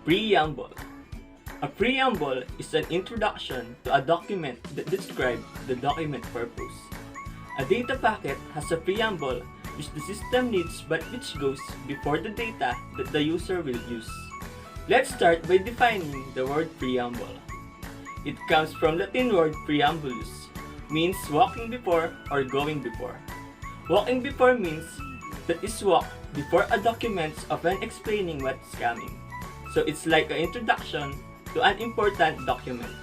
Preamble. A preamble is an introduction to a document that describes the document purpose. A data packet has a preamble which the system needs but which goes before the data that the user will use. Let's start by defining the word preamble. It comes from Latin word preambulus, means walking before or going before. Walking before means that is walk before a document of when explaining what's coming. So it's like an introduction to an important document.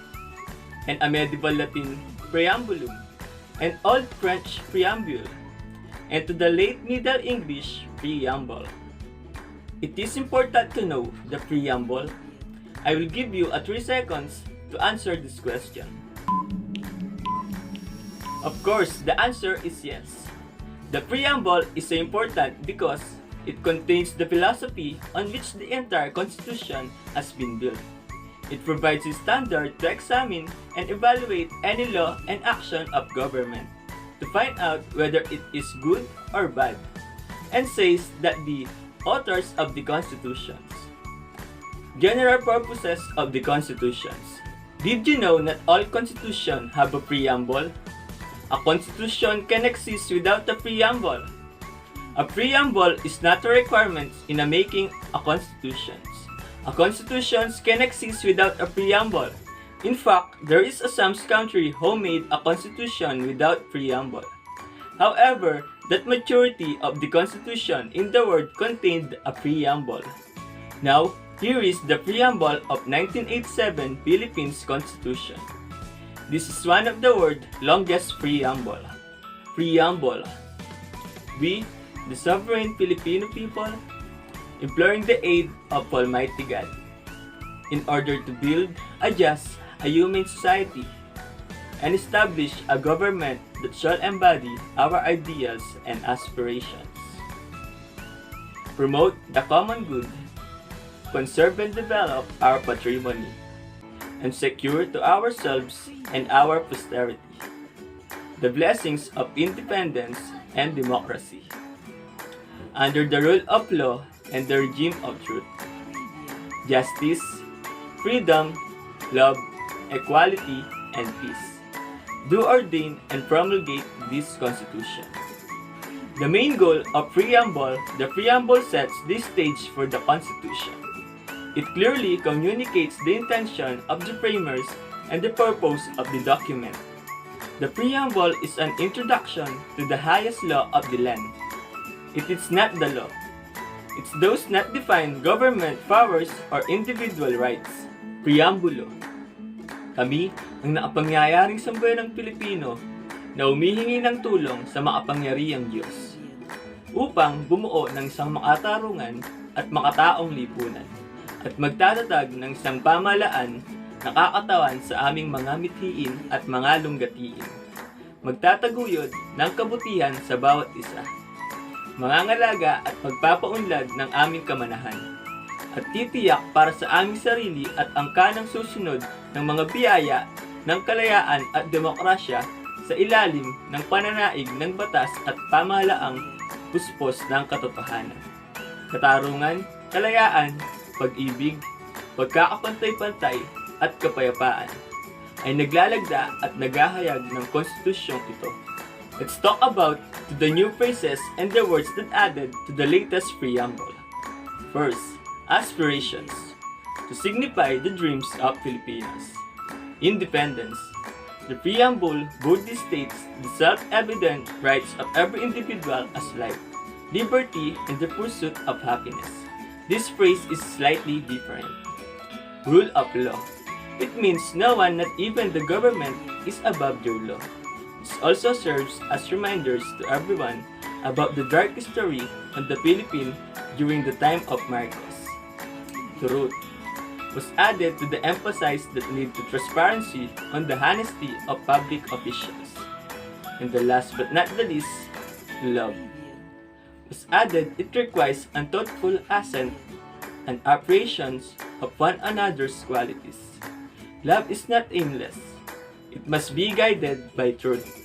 And a medieval Latin preambulum, and Old French preambule, and to the late Middle English preamble. It is important to know the preamble. I will give you 3 seconds to answer this question. Of course, the answer is yes. The preamble is important because it contains the philosophy on which the entire Constitution has been built. It provides a standard to examine and evaluate any law and action of government to find out whether it is good or bad, and says that the authors of the constitutions. General purposes of the constitutions. Did you know not all constitutions have a preamble? A constitution can exist without a preamble. A preamble is not a requirement in making a constitution. A constitution can exist without a preamble. In fact, there is some country who made a constitution without preamble. However, that majority of the constitution in the world contained a preamble. Now, here is the preamble of 1987 Philippines Constitution. This is one of the world's longest preamble. Preamble. We, the sovereign Filipino people, imploring the aid of Almighty God, in order to build a just, a human society, and establish a government that shall embody our ideas and aspirations. Promote the common good, conserve and develop our patrimony, and secure to ourselves and our posterity the blessings of independence and democracy, under the rule of law and the regime of truth, justice, freedom, love, equality, and peace. Do ordain and promulgate this Constitution. The main goal of preamble, the preamble sets the stage for the Constitution. It clearly communicates the intention of the framers and the purpose of the document. The preamble is an introduction to the highest law of the land. It is not the law. It does not define government powers or individual rights. Preambulo. Kami ang nakapangyariang sambayanang Pilipino na humihingi ng tulong sa makapangyarihang Diyos upang bumuo ng isang makatarungan at makataong lipunan at magtatatag ng isang pamahalaan na kakatawan sa aming mga mithiin at mga lunggatiin. Magtataguyod ng kabutihan sa bawat isa. Mangangalaga at magpapaunlad ng aming kamanahan, at titiyak para sa aming sarili at angkanang susunod ng mga biyaya ng kalayaan at demokrasya sa ilalim ng pananaig ng batas at pamahalaang puspos ng katotohanan, katarungan, kalayaan, pag-ibig, pagkakapantay-pantay at kapayapaan ay naglalagda at naghahayag ng konstitusyong ito. Let's talk about the new phrases and the words that added to the latest preamble. First, aspirations, to signify the dreams of Filipinos. Independence. The preamble boldly states the self-evident rights of every individual as life, liberty, and the pursuit of happiness. This phrase is slightly different. Rule of law. It means no one, not even the government, is above your law. This also serves as reminders to everyone about the dark history of the Philippines during the time of Marcos. Truth was added to the emphasis that lead to transparency on the honesty of public officials. And the last but not the least, love was added. It requires unthoughtful assent and appreciations of one another's qualities. Love is not aimless. It must be guided by truth.